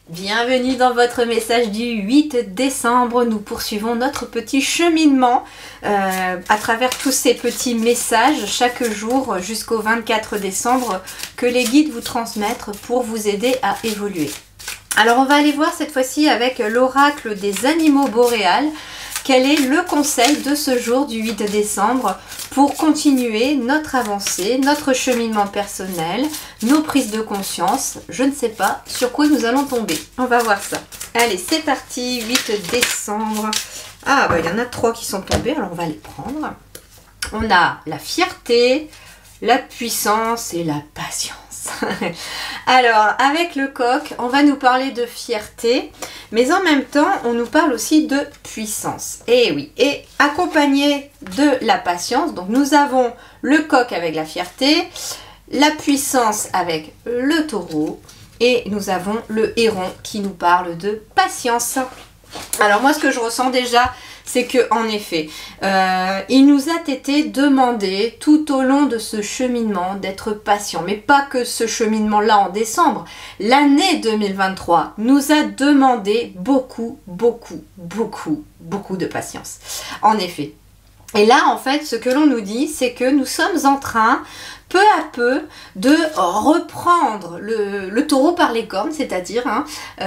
Bienvenue dans votre message du 8 décembre. Nous poursuivons notre petit cheminement à travers tous ces petits messages chaque jour jusqu'au 24 décembre que les guides vous transmettent pour vous aider à évoluer. Alors on va aller voir cette fois-ci avec l'oracle des animaux boréals. Quel est le conseil de ce jour du 8 décembre pour continuer notre avancée, notre cheminement personnel, nos prises de conscience? Je ne sais pas sur quoi nous allons tomber. On va voir ça. Allez, c'est parti, 8 décembre. Ah, bah il y en a 3 qui sont tombés, alors on va les prendre. On a la fierté, la puissance et la patience. Alors, avec le coq, on va nous parler de fierté, mais en même temps, on nous parle aussi de puissance. Et oui, et accompagné de la patience, donc nous avons le coq avec la fierté, la puissance avec le taureau, et nous avons le héron qui nous parle de patience. Alors moi, ce que je ressens déjà, c'est que en effet, il nous a été demandé tout au long de ce cheminement d'être patient. Mais pas que ce cheminement-là en décembre. L'année 2023 nous a demandé beaucoup de patience. En effet. Et là, en fait, ce que l'on nous dit, c'est que nous sommes en train, peu à peu, de reprendre le taureau par les cornes, c'est-à-dire,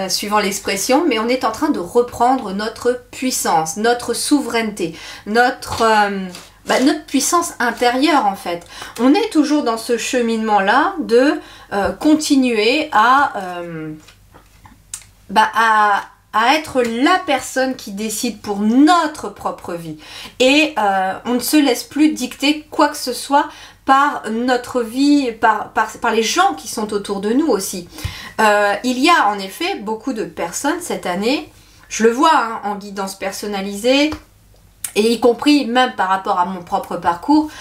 suivant l'expression, mais on est en train de reprendre notre puissance, notre souveraineté, notre puissance intérieure, en fait. On est toujours dans ce cheminement-là de continuer à être la personne qui décide pour notre propre vie. Et on ne se laisse plus dicter quoi que ce soit par notre vie, par les gens qui sont autour de nous aussi. Il y a en effet beaucoup de personnes cette année, je le vois en guidance personnalisée, et y compris même par rapport à mon propre parcours,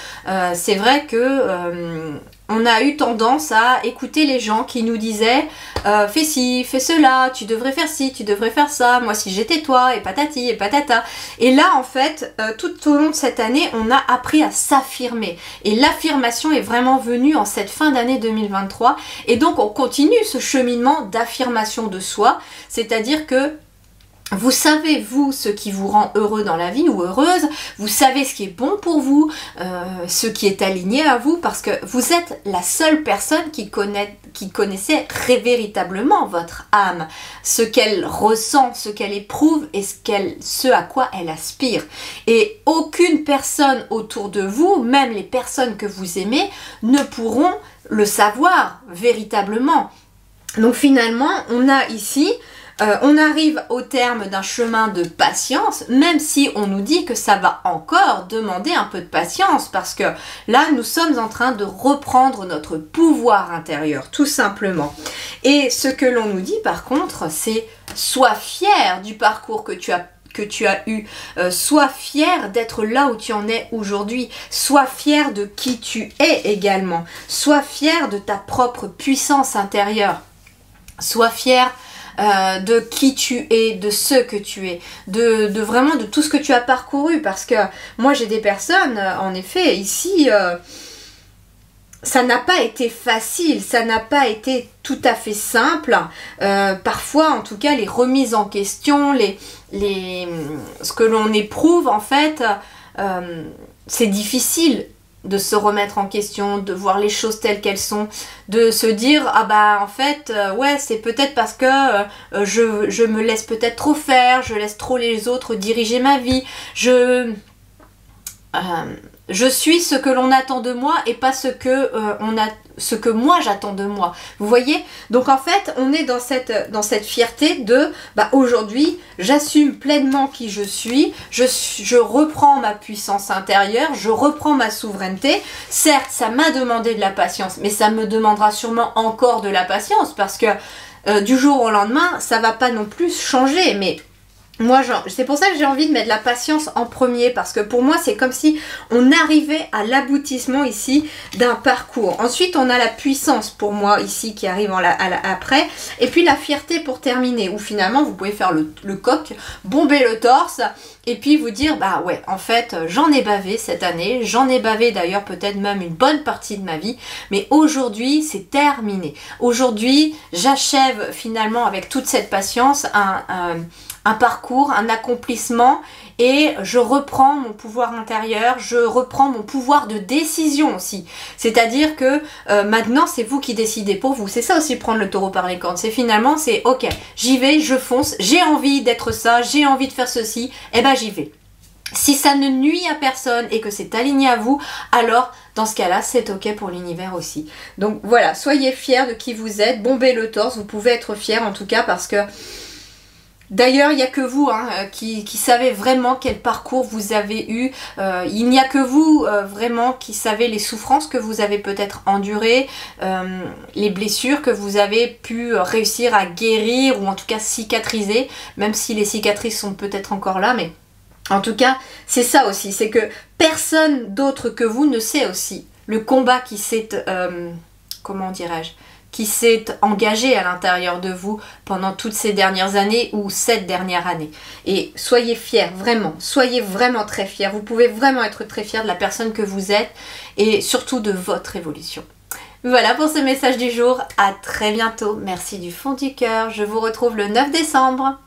c'est vrai que on a eu tendance à écouter les gens qui nous disaient fais ci, fais cela, tu devrais faire ci, tu devrais faire ça, moi si j'étais toi, et patati et patata. Et là en fait, tout au long de cette année, on a appris à s'affirmer. Et l'affirmation est vraiment venue en cette fin d'année 2023. Et donc on continue ce cheminement d'affirmation de soi, c'est-à-dire que vous savez, vous, ce qui vous rend heureux dans la vie ou heureuse, vous savez ce qui est bon pour vous, ce qui est aligné à vous, parce que vous êtes la seule personne qui connaissait véritablement votre âme, ce qu'elle ressent, ce qu'elle éprouve et ce à quoi elle aspire. Et aucune personne autour de vous, même les personnes que vous aimez, ne pourront le savoir véritablement. Donc finalement, on a ici... on arrive au terme d'un chemin de patience, même si on nous dit que ça va encore demander un peu de patience, parce que là, nous sommes en train de reprendre notre pouvoir intérieur, tout simplement. Et ce que l'on nous dit, par contre, c'est « sois fier du parcours que tu as eu, sois fier d'être là où tu en es aujourd'hui, sois fier de qui tu es également, sois fier de ta propre puissance intérieure, sois fier de qui tu es, de ce que tu es, de vraiment de tout ce que tu as parcouru, parce que moi j'ai des personnes, en effet, ici, ça n'a pas été facile, ça n'a pas été tout à fait simple, parfois en tout cas les remises en question, ce que l'on éprouve en fait, c'est difficile de se remettre en question, de voir les choses telles qu'elles sont, de se dire ah bah en fait ouais c'est peut-être parce que je me laisse peut-être trop faire, je laisse trop les autres diriger ma vie, je suis ce que l'on attend de moi et pas ce que moi j'attends de moi. Vous voyez? Donc en fait, on est dans cette fierté de aujourd'hui, j'assume pleinement qui je suis, je reprends ma puissance intérieure, je reprends ma souveraineté. Certes, ça m'a demandé de la patience, mais ça me demandera sûrement encore de la patience parce que du jour au lendemain, ça va pas non plus changer, mais moi, c'est pour ça que j'ai envie de mettre la patience en premier, parce que pour moi, c'est comme si on arrivait à l'aboutissement ici d'un parcours. Ensuite, on a la puissance pour moi ici qui arrive après, et puis la fierté pour terminer, où finalement, vous pouvez faire le coq, bomber le torse, et puis vous dire bah ouais, en fait j'en ai bavé cette année, j'en ai bavé d'ailleurs peut-être même une bonne partie de ma vie, mais aujourd'hui c'est terminé. Aujourd'hui j'achève finalement avec toute cette patience un parcours, un accomplissement, et je reprends mon pouvoir intérieur, je reprends mon pouvoir de décision aussi. C'est-à-dire que maintenant c'est vous qui décidez pour vous. C'est ça aussi prendre le taureau par les cornes. C'est finalement c'est ok, j'y vais, je fonce, j'ai envie d'être ça, j'ai envie de faire ceci, et ben j'y vais. Si ça ne nuit à personne et que c'est aligné à vous, alors dans ce cas-là, c'est ok pour l'univers aussi. Donc voilà, soyez fiers de qui vous êtes, bombez le torse, vous pouvez être fiers en tout cas parce que d'ailleurs, il n'y a que vous qui savez vraiment quel parcours vous avez eu. Il n'y a que vous vraiment qui savez les souffrances que vous avez peut-être endurées, les blessures que vous avez pu réussir à guérir ou en tout cas cicatriser, même si les cicatrices sont peut-être encore là, mais en tout cas, c'est ça aussi, c'est que personne d'autre que vous ne sait aussi le combat qui s'est, comment dirais-je, qui s'est engagé à l'intérieur de vous pendant toutes ces dernières années ou cette dernière année. Et soyez fiers, soyez vraiment très fiers. Vous pouvez vraiment être très fiers de la personne que vous êtes et surtout de votre évolution. Voilà pour ce message du jour. À très bientôt. Merci du fond du cœur. Je vous retrouve le 9 décembre.